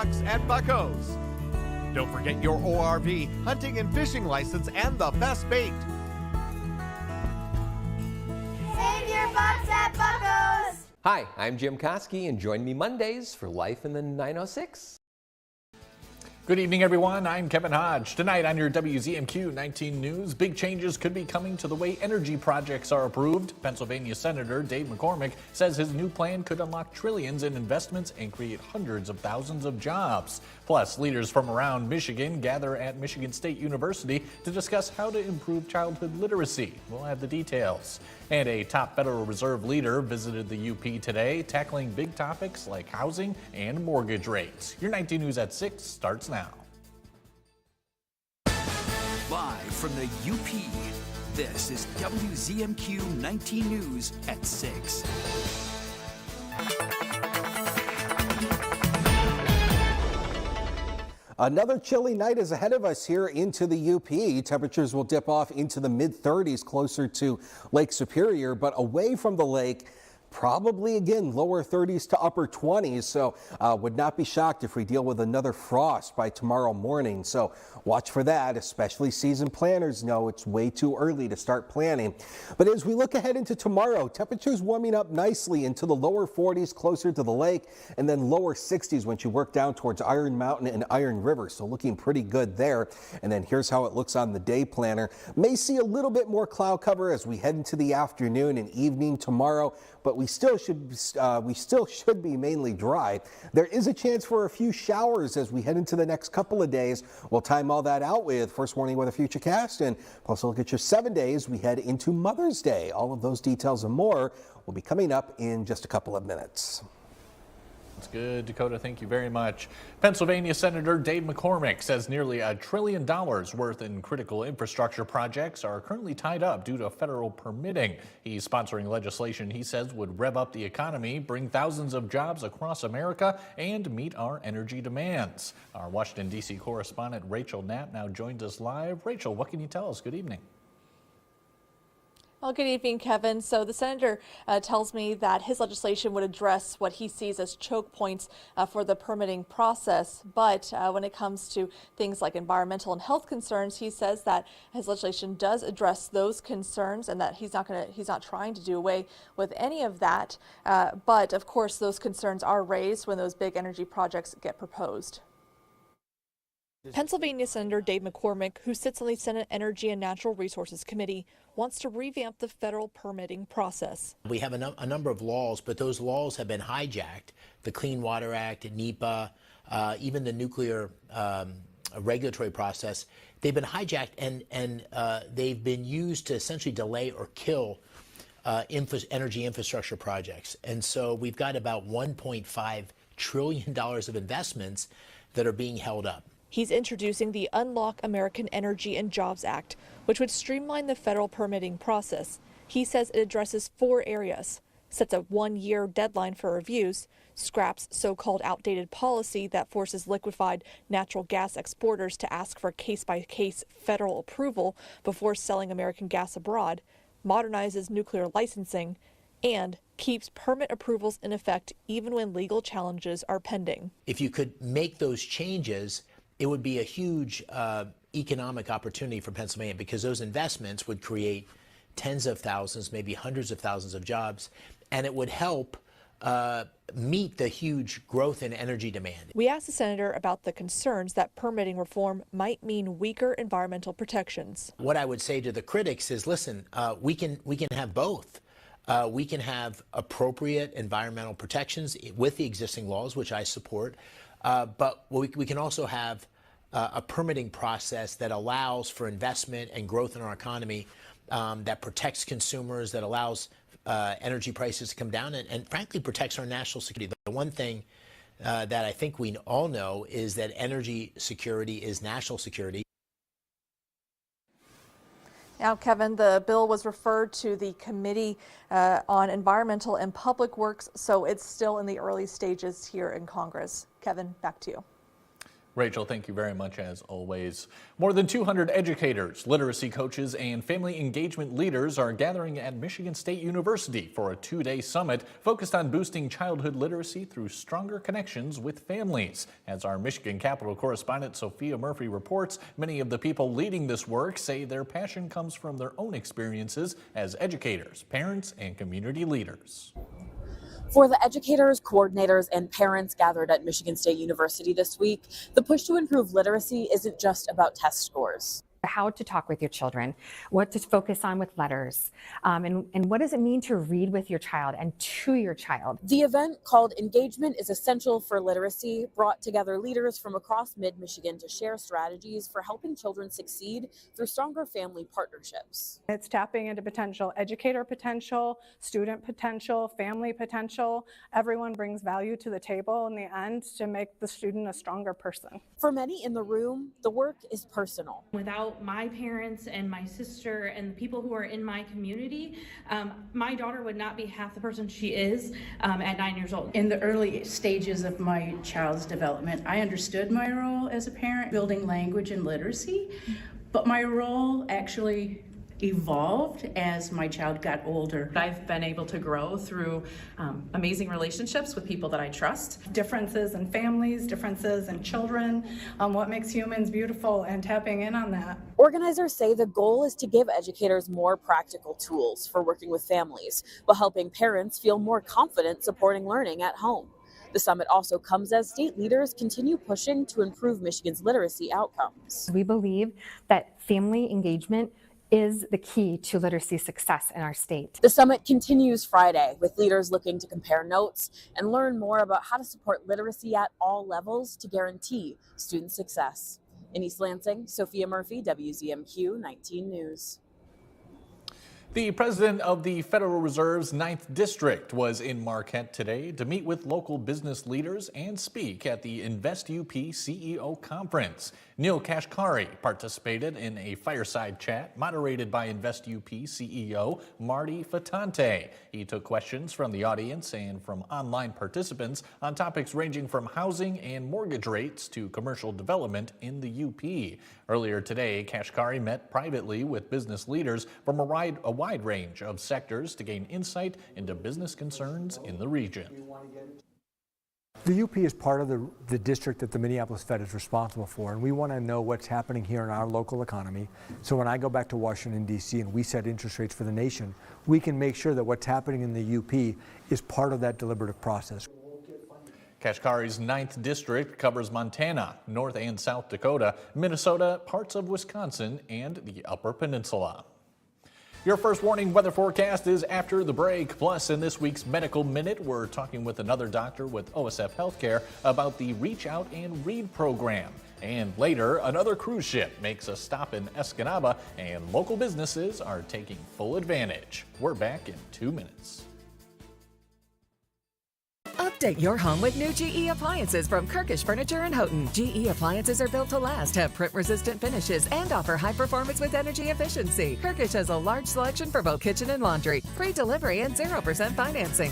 bucks at Bucko's. Don't forget your ORV, hunting and fishing license, and the best bait. Save your bucks at Bucko's. Hi, I'm Jim Koski, and join me Mondays for Life in the 906. Good evening, everyone. I'm Kevin Hodge. Tonight on your WZMQ 19 News, big changes could be coming to the way energy projects are approved. Pennsylvania Senator Dave McCormick says his new plan could unlock trillions in investments and create hundreds of thousands of jobs. Plus, leaders from around Michigan gather at Michigan State University to discuss how to improve childhood literacy. We'll have the details. And a top Federal Reserve leader visited the UP today, tackling big topics like housing and mortgage rates. Your 19 News at 6 starts now. Live from the UP, this is WZMQ 19 News at 6. Another chilly night is ahead of us here into the UP. Temperatures will dip off into the mid-30s closer to Lake Superior, but away from the lake, probably again lower 30s to upper 20s, so would not be shocked if we deal with another frost by tomorrow morning. So watch for that, especially season planners know it's way too early to start planning. But as we look ahead into tomorrow, temperatures warming up nicely into the lower 40s closer to the lake, and then lower 60s once you work down towards Iron Mountain and Iron River, so looking pretty good there. And then here's how it looks on the day planner. May see a little bit more cloud cover as we head into the afternoon and evening tomorrow, but we still should be mainly dry. There is a chance for a few showers as we head into the next couple of days. We'll time all that out with First Warning Weather Futurecast, and plus look at your 7 days we head into Mother's Day. All of those details and more will be coming up in just a couple of minutes. That's good, Dakota. Thank you very much. Pennsylvania Senator Dave McCormick says nearly $1 trillion worth in critical infrastructure projects are currently tied up due to federal permitting. He's sponsoring legislation he says would rev up the economy, bring thousands of jobs across America, and meet our energy demands. Our Washington, D.C. correspondent Rachel Knapp now joins us live. Rachel, what can you tell us? Good evening. Well, good evening, Kevin. So the senator tells me that his legislation would address what he sees as choke points for the permitting process. But when it comes to things like environmental and health concerns, he says that his legislation does address those concerns and that he's not trying to do away with any of that. But of course, those concerns are raised when those big energy projects get proposed. Pennsylvania Senator Dave McCormick, who sits on the Senate Energy and Natural Resources Committee, wants to revamp the federal permitting process. We have a number of laws, but those laws have been hijacked. The Clean Water Act, NEPA, even the nuclear regulatory process, they've been hijacked and they've been used to essentially delay or kill energy infrastructure projects. And so we've got about $1.5 trillion of investments that are being held up. He's introducing the Unlock American Energy and Jobs Act, which would streamline the federal permitting process. He says it addresses 4 areas, sets a 1-year deadline for reviews, scraps so-called outdated policy that forces liquefied natural gas exporters to ask for case-by-case federal approval before selling American gas abroad, modernizes nuclear licensing, and keeps permit approvals in effect even when legal challenges are pending. If you could make those changes, it would be a huge economic opportunity for Pennsylvania because those investments would create tens of thousands, maybe hundreds of thousands of jobs, and it would help meet the huge growth in energy demand. We asked the senator about the concerns that permitting reform might mean weaker environmental protections. What I would say to the critics is, listen, we can have both. We can have appropriate environmental protections with the existing laws, which I support, but we can also have a permitting process that allows for investment and growth in our economy, that protects consumers, that allows energy prices to come down, and frankly protects our national security. The one thing that I think we all know is that energy security is national security. Now, Kevin, the bill was referred to the Committee on Environmental and Public Works, so it's still in the early stages here in Congress. Kevin, back to you. Rachel, thank you very much as always. More than 200 educators, literacy coaches, and family engagement leaders are gathering at Michigan State University for a two-day summit focused on boosting childhood literacy through stronger connections with families. As our Michigan Capitol correspondent Sophia Murphy reports, many of the people leading this work say their passion comes from their own experiences as educators, parents, and community leaders. For the educators, coordinators, and parents gathered at Michigan State University this week, the push to improve literacy isn't just about test scores. How to talk with your children, what to focus on with letters, and what does it mean to read with your child and to your child. The event, called Engagement is Essential for Literacy, brought together leaders from across mid-Michigan to share strategies for helping children succeed through stronger family partnerships. It's tapping into potential, educator potential, student potential, family potential. Everyone brings value to the table in the end to make the student a stronger person. For many in the room, the work is personal. Without my parents and my sister and the people who are in my community, my daughter would not be half the person she is at 9 years old. In the early stages of my child's development, I understood my role as a parent, building language and literacy, but my role actually evolved as my child got older. I've been able to grow through amazing relationships with people that I trust. Differences in families, differences in children, what makes humans beautiful, and tapping in on that. Organizers say the goal is to give educators more practical tools for working with families, while helping parents feel more confident supporting learning at home. The summit also comes as state leaders continue pushing to improve Michigan's literacy outcomes. We believe that family engagement is the key to literacy success in our state. The summit continues Friday with leaders looking to compare notes and learn more about how to support literacy at all levels to guarantee student success. In East Lansing, Sophia Murphy, WZMQ 19 News. The president of the Federal Reserve's 9th District was in Marquette today to meet with local business leaders and speak at the Invest UP CEO Conference. Neil Kashkari participated in a fireside chat moderated by Invest UP CEO Marty Fatante. He took questions from the audience and from online participants on topics ranging from housing and mortgage rates to commercial development in the UP. Earlier today, Kashkari met privately with business leaders from a wide range of sectors to gain insight into business concerns in the region. The UP is part of the district that the Minneapolis Fed is responsible for, and we want to know what's happening here in our local economy. So when I go back to Washington, D.C. and we set interest rates for the nation, we can make sure that what's happening in the UP is part of that deliberative process. Kashkari's 9th District covers Montana, North and South Dakota, Minnesota, parts of Wisconsin, and the Upper Peninsula. Your first warning weather forecast is after the break. Plus, in this week's Medical Minute, we're talking with another doctor with OSF Healthcare about the Reach Out and Read program. And later, another cruise ship makes a stop in Escanaba, and local businesses are taking full advantage. We're back in 2 minutes. Update your home with new GE appliances from Kirkish Furniture and Houghton. GE appliances are built to last, have print-resistant finishes, and offer high performance with energy efficiency. Kirkish has a large selection for both kitchen and laundry, free delivery, and 0% financing.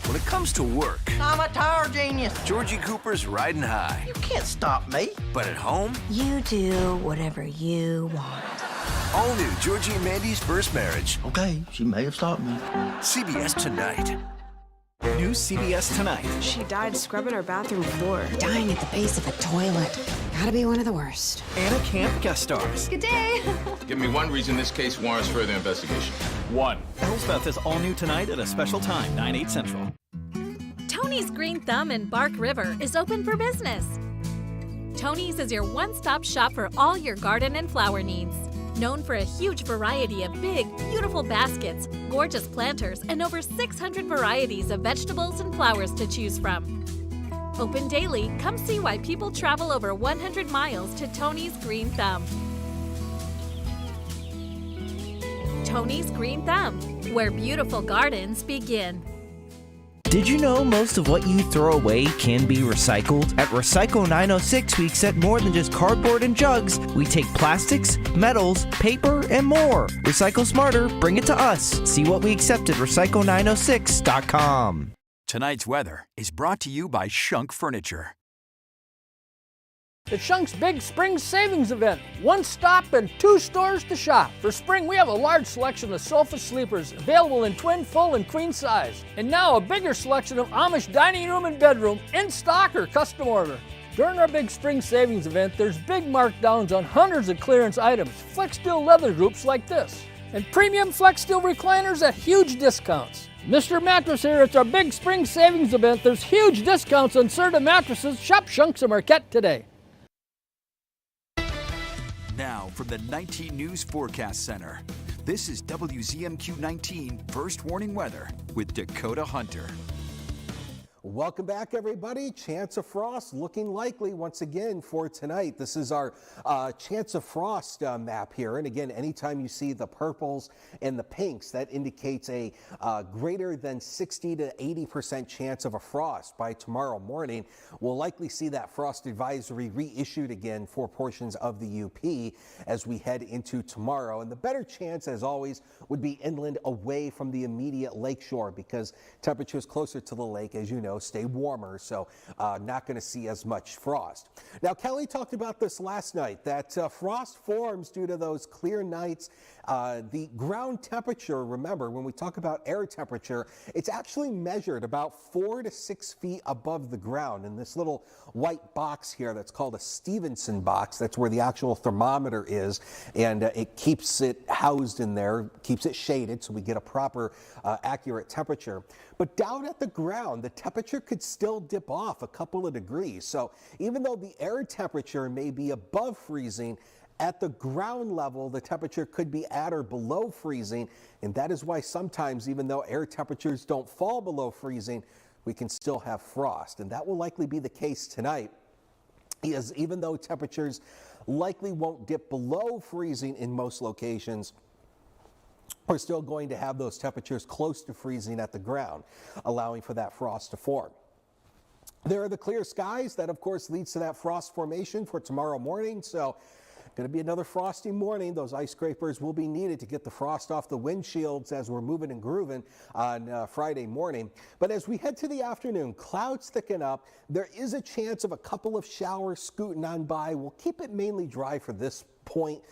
When it comes to work, I'm a tire genius. Georgie Cooper's riding high. You can't stop me. But at home, you do whatever you want. All new Georgie and Mandy's first marriage. Okay, she may have stopped me. CBS Tonight. New CBS Tonight. She died scrubbing her bathroom floor. Dying at the base of a toilet. Gotta be one of the worst. Anna Camp guest stars. Good day. Give me one reason this case warrants further investigation. One. Elsbeth is all new tonight at a special time, 9/8 Central. Tony's Green Thumb in Bark River is open for business. Tony's is your one-stop shop for all your garden and flower needs. Known for a huge variety of big, beautiful baskets, gorgeous planters, and over 600 varieties of vegetables and flowers to choose from. Open daily, come see why people travel over 100 miles to Tony's Green Thumb. Tony's Green Thumb, where beautiful gardens begin. Did you know most of what you throw away can be recycled? At Recycle 906, we accept more than just cardboard and jugs. We take plastics, metals, paper, and more. Recycle smarter, bring it to us. See what we accept at recycle906.com. Tonight's weather is brought to you by Shunk Furniture. The Shunk's Big Spring Savings Event. One stop and 2 stores to shop. For spring, we have a large selection of sofa sleepers available in twin, full, and queen size. And now a bigger selection of Amish dining room and bedroom in stock or custom order. During our Big Spring Savings Event, there's big markdowns on hundreds of clearance items, Flex Steel leather groups like this, and premium Flex Steel recliners at huge discounts. Mr. Mattress here, it's our Big Spring Savings Event. There's huge discounts on certain mattresses. Shop Shunks and Marquette today. Now from the 19 News Forecast Center, this is WZMQ 19 First Warning Weather with Dakota Hunter. Welcome back, everybody. Chance of frost looking likely once again for tonight. This is our chance of frost map here. And again, anytime you see the purples and the pinks, that indicates a greater than 60 to 80% chance of a frost by tomorrow morning. We'll likely see that frost advisory reissued again for portions of the UP as we head into tomorrow. And the better chance, as always, would be inland away from the immediate lakeshore because temperatures closer to the lake, as you know, stay warmer, so not going to see as much frost. Now, Kelly talked about this last night, that frost forms due to those clear nights. The ground temperature, remember, when we talk about air temperature, it's actually measured about 4 to 6 feet above the ground in this little white box here that's called a Stevenson box. That's where the actual thermometer is, and it keeps it housed in there, keeps it shaded so we get a proper accurate temperature. But down at the ground, the temperature could still dip off a couple of degrees. So even though the air temperature may be above freezing, at the ground level, the temperature could be at or below freezing. And that is why sometimes, even though air temperatures don't fall below freezing, we can still have frost. And that will likely be the case tonight, is even though temperatures likely won't dip below freezing in most locations, we're still going to have those temperatures close to freezing at the ground, allowing for that frost to form. There are the clear skies. That, of course, leads to that frost formation for tomorrow morning. So going to be another frosty morning. Those ice scrapers will be needed to get the frost off the windshields as we're moving and grooving on Friday morning. But as we head to the afternoon, clouds thicken up. There is a chance of a couple of showers scooting on by. We'll keep it mainly dry for this point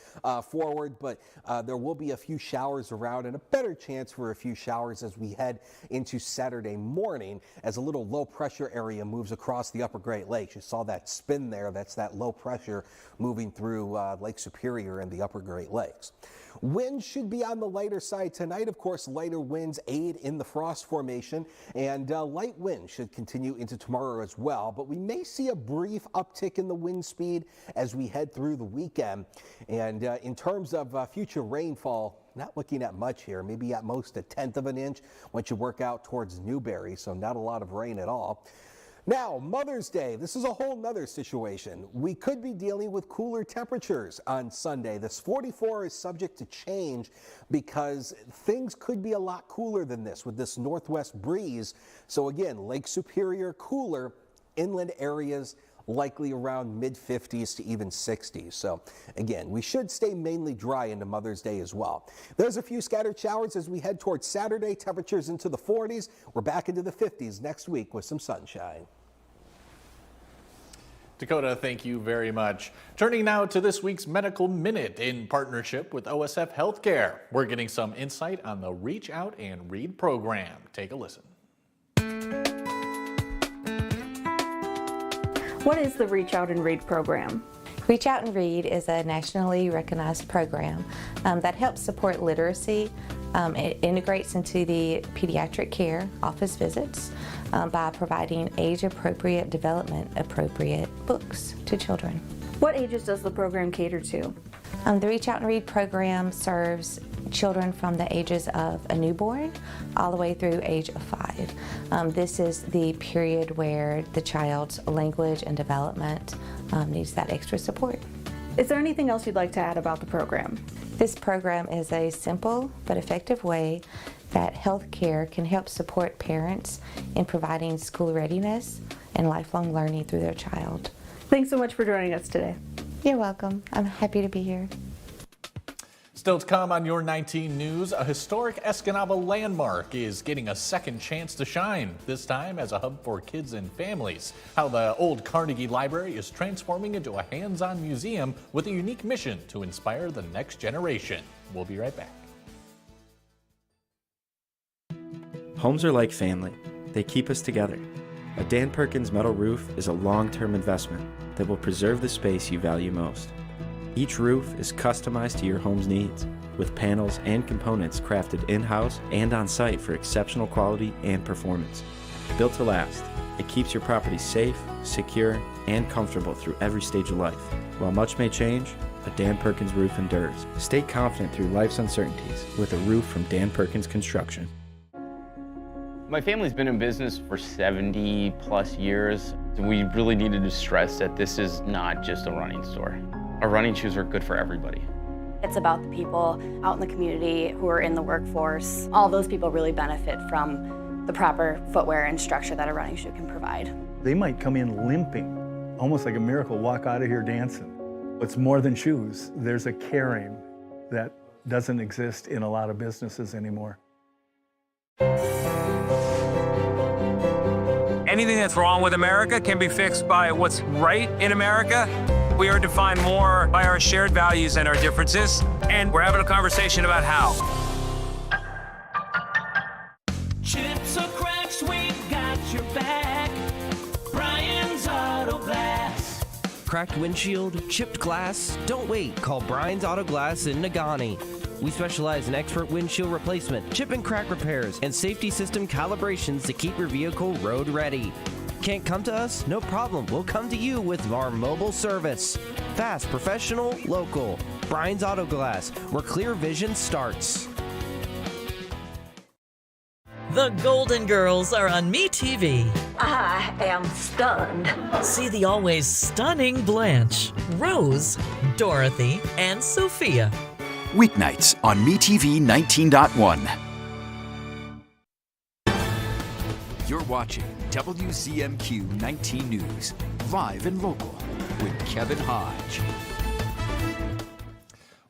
forward, but there will be a few showers around and a better chance for a few showers as we head into Saturday morning as a little low pressure area moves across the upper Great Lakes. You saw that spin there. That's that low pressure moving through Lake Superior and the upper Great Lakes. Winds should be on the lighter side tonight. Of course, lighter winds aid in the frost formation, and light wind should continue into tomorrow as well. But we may see a brief uptick in the wind speed as we head through the weekend. And in terms of future rainfall, not looking at much here, maybe at most 1/10 of an inch once you work out towards Newberry, so not a lot of rain at all. Now, Mother's Day, this is a whole nother situation. We could be dealing with cooler temperatures on Sunday. This 44 is subject to change because things could be a lot cooler than this with this northwest breeze. So again, Lake Superior cooler, inland areas likely around mid-50s to even 60s. So again, we should stay mainly dry into Mother's Day as well. There's a few scattered showers as we head towards Saturday. Temperatures into the 40s. We're back into the 50s next week with some sunshine. Dakota, thank you very much. Turning now to this week's Medical Minute in partnership with OSF Healthcare. We're getting some insight on the Reach Out and Read program. Take a listen. What is the Reach Out and Read program? Reach Out and Read is a nationally recognized program that helps support literacy. It integrates into the pediatric care office visits by providing age-appropriate, development-appropriate books to children. What ages does the program cater to? The Reach Out and Read program serves children from the ages of a newborn all the way through age of 5. This is the period where the child's language and development needs that extra support. Is there anything else you'd like to add about the program? This program is a simple but effective way that healthcare can help support parents in providing school readiness and lifelong learning through their child. Thanks so much for joining us today. You're welcome. I'm happy to be here. Still to come on your 19 News, a historic Escanaba landmark is getting a second chance to shine, this time as a hub for kids and families. How the old Carnegie Library is transforming into a hands-on museum with a unique mission to inspire the next generation. We'll be right back. Homes are like family. They keep us together. A Dan Perkins metal roof is a long-term investment that will preserve the space you value most. Each roof is customized to your home's needs, with panels and components crafted in-house and on-site for exceptional quality and performance. Built to last, it keeps your property safe, secure, and comfortable through every stage of life. While much may change, a Dan Perkins roof endures. Stay confident through life's uncertainties with a roof from Dan Perkins Construction. My family's been in business for 70 plus years. We really needed to stress that this is not just a running store. Our running shoes are good for everybody. It's about the people out in the community who are in the workforce. All those people really benefit from the proper footwear and structure that a running shoe can provide. They might come in limping, almost like a miracle, walk out of here dancing. It's more than shoes. There's a caring that doesn't exist in a lot of businesses anymore. Anything that's wrong with America can be fixed by what's right in America. We are defined more by our shared values and our differences, and we're having a conversation about how. Chips or cracks, we got your back. Brian's Auto Glass. Cracked windshield, chipped glass? Don't wait. Call Brian's Auto Glass in Nagani. We specialize in expert windshield replacement, chip and crack repairs, and safety system calibrations to keep your vehicle road ready. Can't come to us? No problem. We'll come to you with our mobile service. Fast, professional, local. Brian's Auto Glass, where clear vision starts. The Golden Girls are on MeTV. I am stunned. See the always stunning Blanche, Rose, Dorothy, and Sophia. Weeknights on MeTV 19.1. You're watching WZMQ 19 News, live and local, with Kevin Hodge.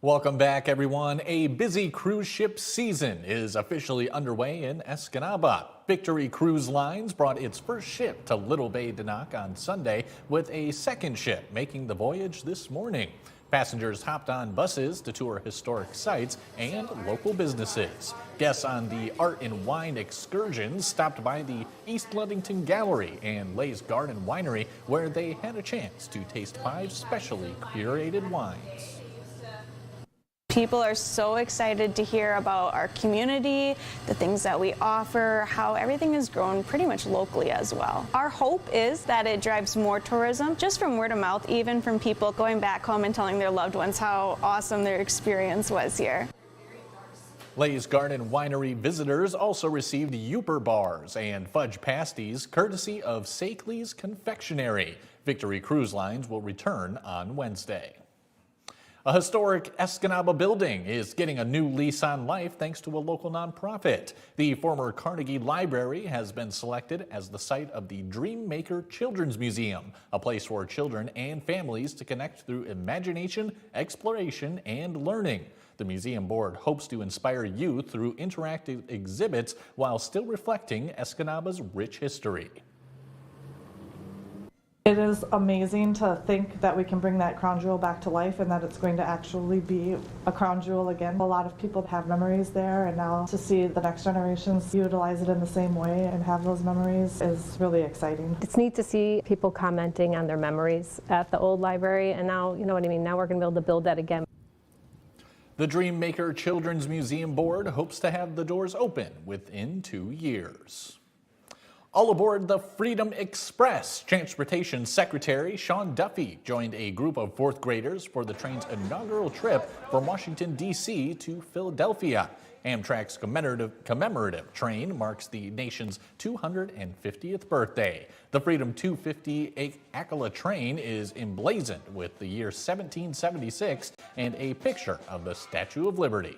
Welcome back, everyone. A busy cruise ship season is officially underway in Escanaba. Victory Cruise Lines brought its first ship to Little Bay de Noc on Sunday, with a second ship making the voyage this morning. Passengers hopped on buses to tour historic sites and local businesses. Guests on the Art and Wine excursions stopped by the East Ludington Gallery and Lay's Garden Winery, where they had a chance to taste 5 specially curated wines. People are so excited to hear about our community, the things that we offer, how everything has grown pretty much locally as well. Our hope is that it drives more tourism, just from word of mouth, even from people going back home and telling their loved ones how awesome their experience was here. Lay's Garden Winery visitors also received Upper bars and fudge pasties courtesy of Sakely's Confectionery. Victory Cruise Lines will return on Wednesday. A historic Escanaba building is getting a new lease on life thanks to a local nonprofit. The former Carnegie Library has been selected as the site of the Dream Maker Children's Museum, a place for children and families to connect through imagination, exploration, and learning. The museum board hopes to inspire youth through interactive exhibits while still reflecting Escanaba's rich history. It is amazing to think that we can bring that crown jewel back to life and that it's going to actually be a crown jewel again. A lot of people have memories there, and now to see the next generations utilize it in the same way and have those memories is really exciting. It's neat to see people commenting on their memories at the old library, and now, you know what I mean, now we're going to be able to build that again. The Dream Maker Children's Museum Board hopes to have the doors open within 2 years. All aboard the Freedom Express. Transportation Secretary Sean Duffy joined a group of 4th graders for the train's inaugural trip from Washington, D.C. to Philadelphia. Amtrak's commemorative train marks the nation's 250th birthday. The Freedom 250 Acela train is emblazoned with the year 1776 and a picture of the Statue of Liberty.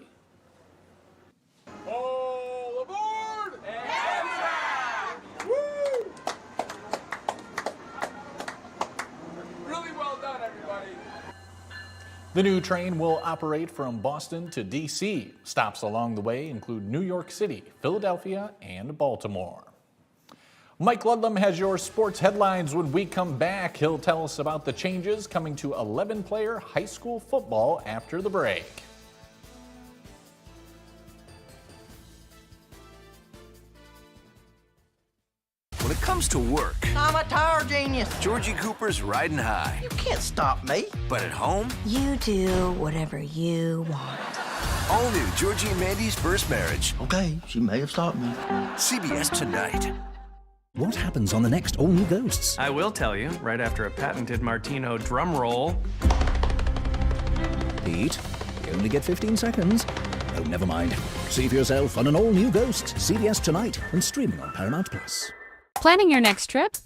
The new train will operate from Boston to D.C. Stops along the way include New York City, Philadelphia, and Baltimore. Mike Ludlam has your sports headlines. When we come back, he'll tell us about the changes coming to 11-player high school football after the break. When it comes to work, I'm a tire genius. Georgie Cooper's riding high. You can't stop me. But at home, You do whatever you want. all new Georgie and Mandy's first marriage. Okay, she may have stopped me. CBS tonight. What happens on the next All New Ghosts? I will tell you, right after a patented Martino drum roll. Pete, you only get 15 seconds. Oh, never mind. See for yourself on an All New Ghosts, CBS tonight, and streaming on Paramount+. Planning your next trip?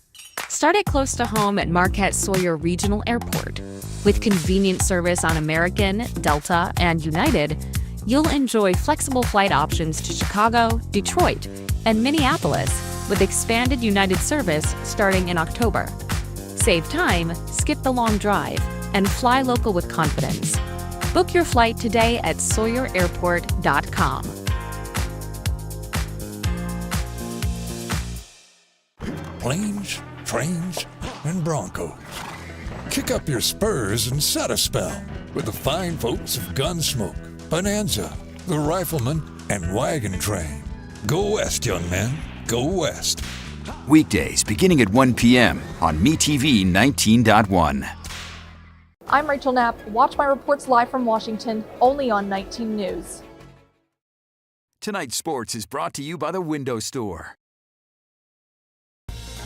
Start it close to home at Marquette Sawyer Regional Airport. With convenient service on American, Delta, and United, you'll enjoy flexible flight options to Chicago, Detroit, and Minneapolis, with expanded United service starting in October. Save time, skip the long drive, and fly local with confidence. Book your flight today at sawyerairport.com. Planes, trains, and Broncos. Kick up your spurs and set a spell with the fine folks of Gunsmoke, Bonanza, the Rifleman, and Wagon Train. Go west, young men. Go west. Weekdays beginning at 1 p.m. on MeTV 19.1. I'm Rachel Knapp. Watch my reports live from Washington, only on 19 News. Tonight's sports is brought to you by the Window Store.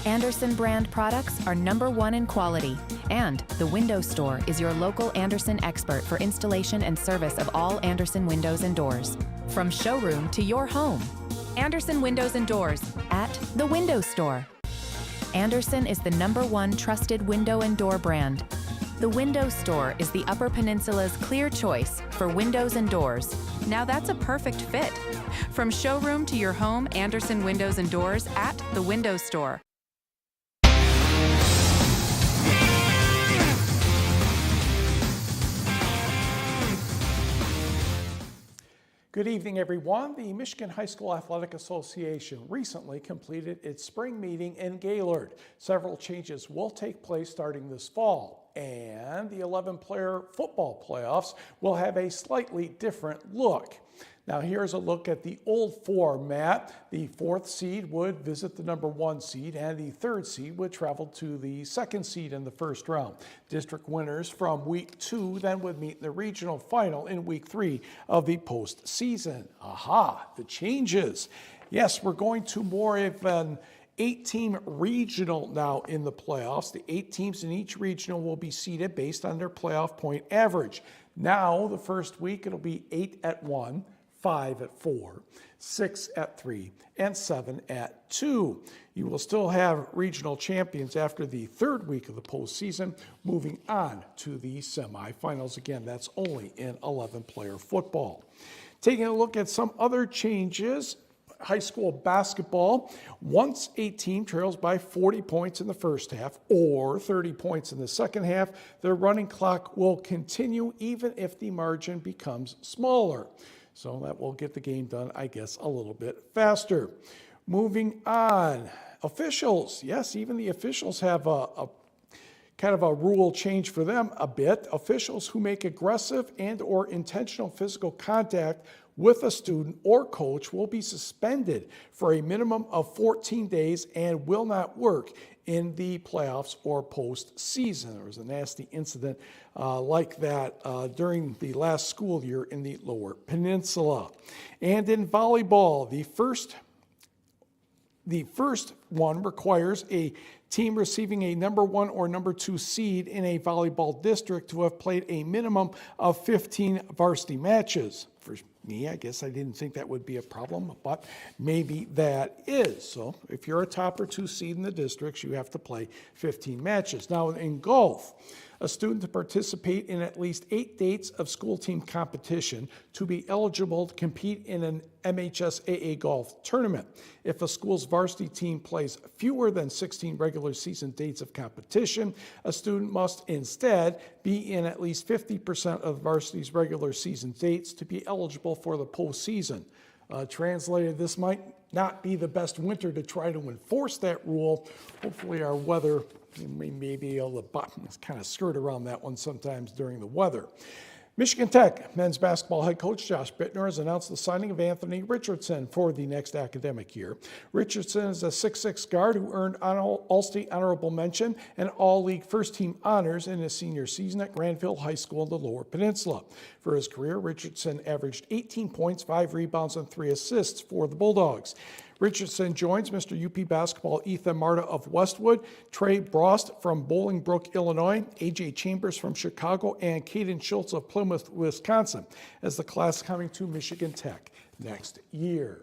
Andersen brand products are #1 in quality, and the Window Store is your local Andersen expert for installation and service of all Andersen windows and doors. From showroom to your home. Andersen Windows and Doors at the Window Store. Andersen is the #1 trusted window and door brand. The Window Store is the Upper Peninsula's clear choice for windows and doors. Now that's a perfect fit. From showroom to your home, Andersen Windows and Doors at the Window Store. Good evening, everyone. The Michigan High School Athletic Association recently completed its spring meeting in Gaylord. Several changes will take place starting this fall, and the 11-player football playoffs will have a slightly different look. Now here's a look at the old format. The 4th seed would visit the #1 seed, and the 3rd seed would travel to the 2nd seed in the first round. District winners from week 2 then would meet in the regional final in week 3 of the postseason. Aha, the changes. Yes, we're going to more of an 8-team regional now in the playoffs. The 8 teams in each regional will be seeded based on their playoff point average. Now, the first week, it'll be 8 at 1, 5 at 4, 6 at 3, and 7 at 2. You will still have regional champions after the 3rd week of the postseason, moving on to the semifinals. Again, that's only in 11-player football. Taking a look at some other changes. High school basketball, once a team trails by 40 points in the first half or 30 points in the second half, their running clock will continue even if the margin becomes smaller. So that will get the game done, I guess, a little bit faster. Moving on, officials. Yes, even the officials have a kind of a rule change for them a bit. Officials who make aggressive and or intentional physical contact with a student or coach will be suspended for a minimum of 14 days and will not work in the playoffs or postseason. There was a nasty incident like that during the last school year in the Lower Peninsula. And in volleyball, the first one requires a team receiving a #1 or #2 seed in a volleyball district to have played a minimum of 15 varsity matches. For me, I guess I didn't think that would be a problem, but maybe that is. So if you're a top or 2 seed in the districts, you have to play 15 matches. Now in golf, a student to participate in at least 8 dates of school team competition to be eligible to compete in an MHSAA golf tournament. If a school's varsity team plays fewer than 16 regular season dates of competition, a student must instead be in at least 50% of the varsity's regular season dates to be eligible for the postseason. Translated, this might not be the best winter to try to enforce that rule. Hopefully our weather may be able to kind of skirt around that one sometimes during the weather. Michigan Tech men's basketball head coach Josh Bittner has announced the signing of Anthony Richardson for the next academic year. Richardson is a 6'6" guard who earned All-State honorable mention and All-League first-team honors in his senior season at Granville High School in the Lower Peninsula. For his career, Richardson averaged 18 points, 5 rebounds, and 3 assists for the Bulldogs. Richardson joins Mr. UP basketball Ethan Marta of Westwood, Trey Brost from Bolingbrook, Illinois, AJ Chambers from Chicago, and Caden Schultz of Plymouth, Wisconsin, as the class coming to Michigan Tech next year.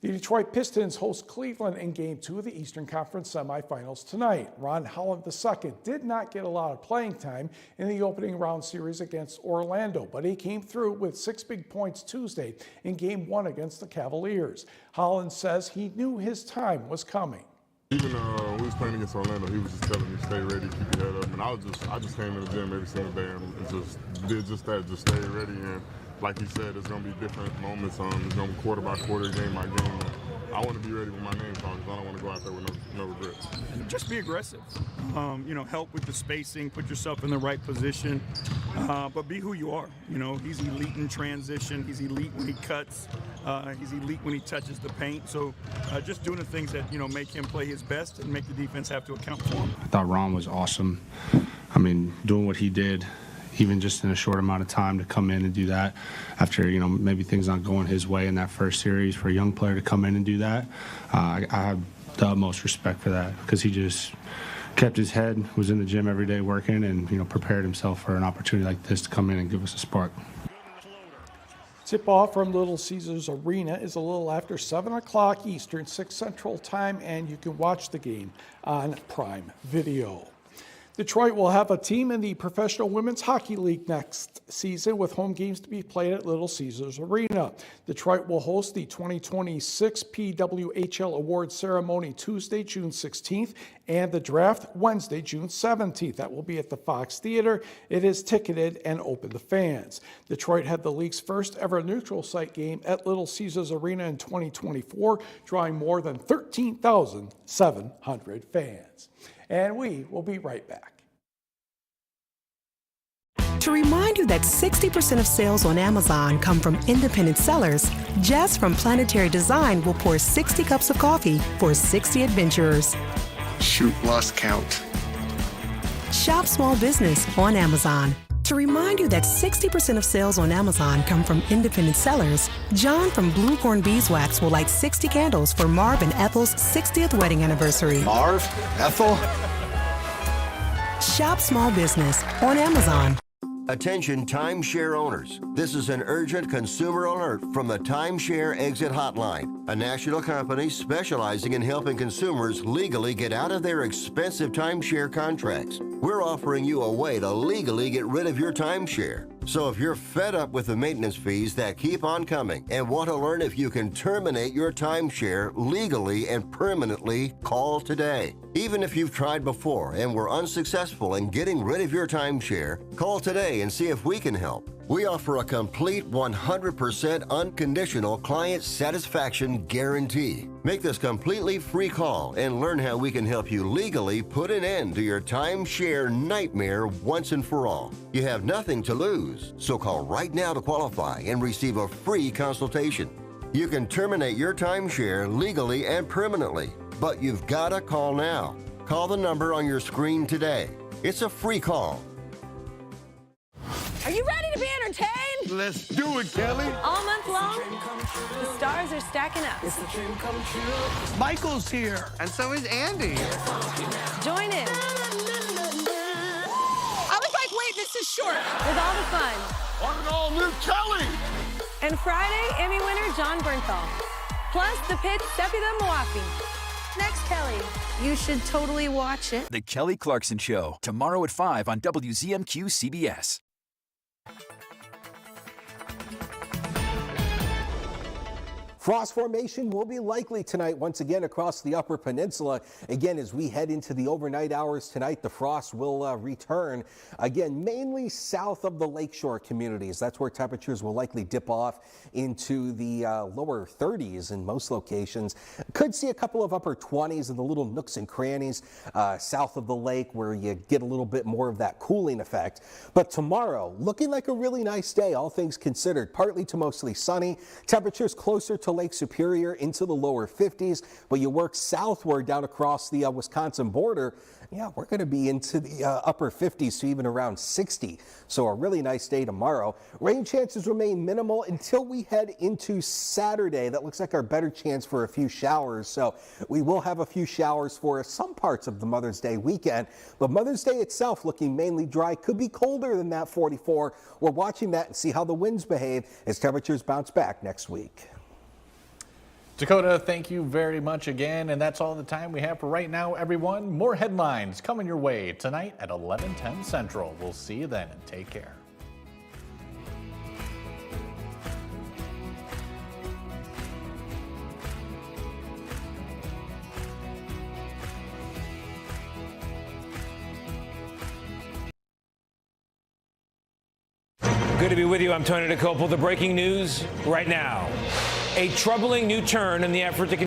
The Detroit Pistons host Cleveland in Game 2 of the Eastern Conference semifinals tonight. Ron Holland II did not get a lot of playing time in the opening round series against Orlando, but he came through with 6 big points Tuesday in Game 1 against the Cavaliers. Holland says he knew his time was coming. Even when we was playing against Orlando, he was just telling me, stay ready, keep your head up. And I just came in the gym every single day and just did just that, just stay ready. And like he said, it's going to be different moments. It's going to be quarter by quarter, game by game. I want to be ready when my name talks. I don't want to go out there with no regrets. Just be aggressive. Help with the spacing, put yourself in the right position, but be who you are. He's elite in transition. He's elite when he cuts. He's elite when he touches the paint. So just doing the things that, make him play his best and make the defense have to account for him. I thought Ron was awesome. Doing what he did, even just in a short amount of time to come in and do that after, maybe things not going his way in that first series. For a young player to come in and do that, I have the utmost respect for that because he just kept his head, was in the gym every day working and, prepared himself for an opportunity like this to come in and give us a spark. Tip-off from Little Caesars Arena is a little after 7 o'clock Eastern, 6 Central Time, and you can watch the game on Prime Video. Detroit will have a team in the Professional Women's Hockey League next season with home games to be played at Little Caesars Arena. Detroit will host the 2026 PWHL Awards ceremony Tuesday, June 16th, and the draft Wednesday, June 17th. That will be at the Fox Theater. It is ticketed and open to fans. Detroit had the league's first ever neutral site game at Little Caesars Arena in 2024, drawing more than 13,700 fans. And we will be right back. To remind you that 60% of sales on Amazon come from independent sellers, Jess from Planetary Design will pour 60 cups of coffee for 60 adventurers. Shoot, lost count. Shop small business on Amazon. To remind you that 60% of sales on Amazon come from independent sellers, John from Bluecorn Beeswax will light 60 candles for Marv and Ethel's 60th wedding anniversary. Marv? Ethel? Shop small business on Amazon. Attention timeshare owners. This is an urgent consumer alert from the Timeshare Exit Hotline, a national company specializing in helping consumers legally get out of their expensive timeshare contracts. We're offering you a way to legally get rid of your timeshare. So if you're fed up with the maintenance fees that keep on coming and want to learn if you can terminate your timeshare legally and permanently, call today. Even if you've tried before and were unsuccessful in getting rid of your timeshare, call today and see if we can help. We offer a complete 100% unconditional client satisfaction guarantee. Make this completely free call and learn how we can help you legally put an end to your timeshare nightmare once and for all. You have nothing to lose, so call right now to qualify and receive a free consultation. You can terminate your timeshare legally and permanently, but you've got to call now. Call the number on your screen today. It's a free call. Are you ready to be entertained? Let's do it, Kelly. All month long, the stars are stacking up. It's a dream come true. Michael's here. And so is Andy. Join in. I was like, wait, this is short. With all the fun. On an all-new Kelly. And Friday, Emmy winner John Bernthal. Plus, the pitch, Seppi the Milwaukee. Next, Kelly. You should totally watch it. The Kelly Clarkson Show, tomorrow at 5 on WZMQ CBS. Frost formation will be likely tonight once again across the Upper Peninsula. Again, as we head into the overnight hours tonight, the frost will return. Again, mainly south of the lakeshore communities. That's where temperatures will likely dip off into the lower 30s in most locations. Could see a couple of upper 20s in the little nooks and crannies south of the lake where you get a little bit more of that cooling effect. But tomorrow, looking like a really nice day, all things considered. Partly to mostly sunny. Temperatures closer to Lake Superior into the lower 50s, but you work southward down across the Wisconsin border, yeah, we're going to be into the upper 50s to even around 60. So a really nice day tomorrow. Rain chances remain minimal until we head into Saturday. That looks like our better chance for a few showers. So we will have a few showers for some parts of the Mother's Day weekend, but Mother's Day itself looking mainly dry. Could be colder than that 44. We're watching that and see how the winds behave as temperatures bounce back next week. Dakota, thank you very much again, and that's all the time we have for right now, everyone. More headlines coming your way tonight at 11:10 Central. We'll see you then, and take care. Good to be with you. I'm Tony DeCopel. The breaking news right now. A troubling new turn in the effort to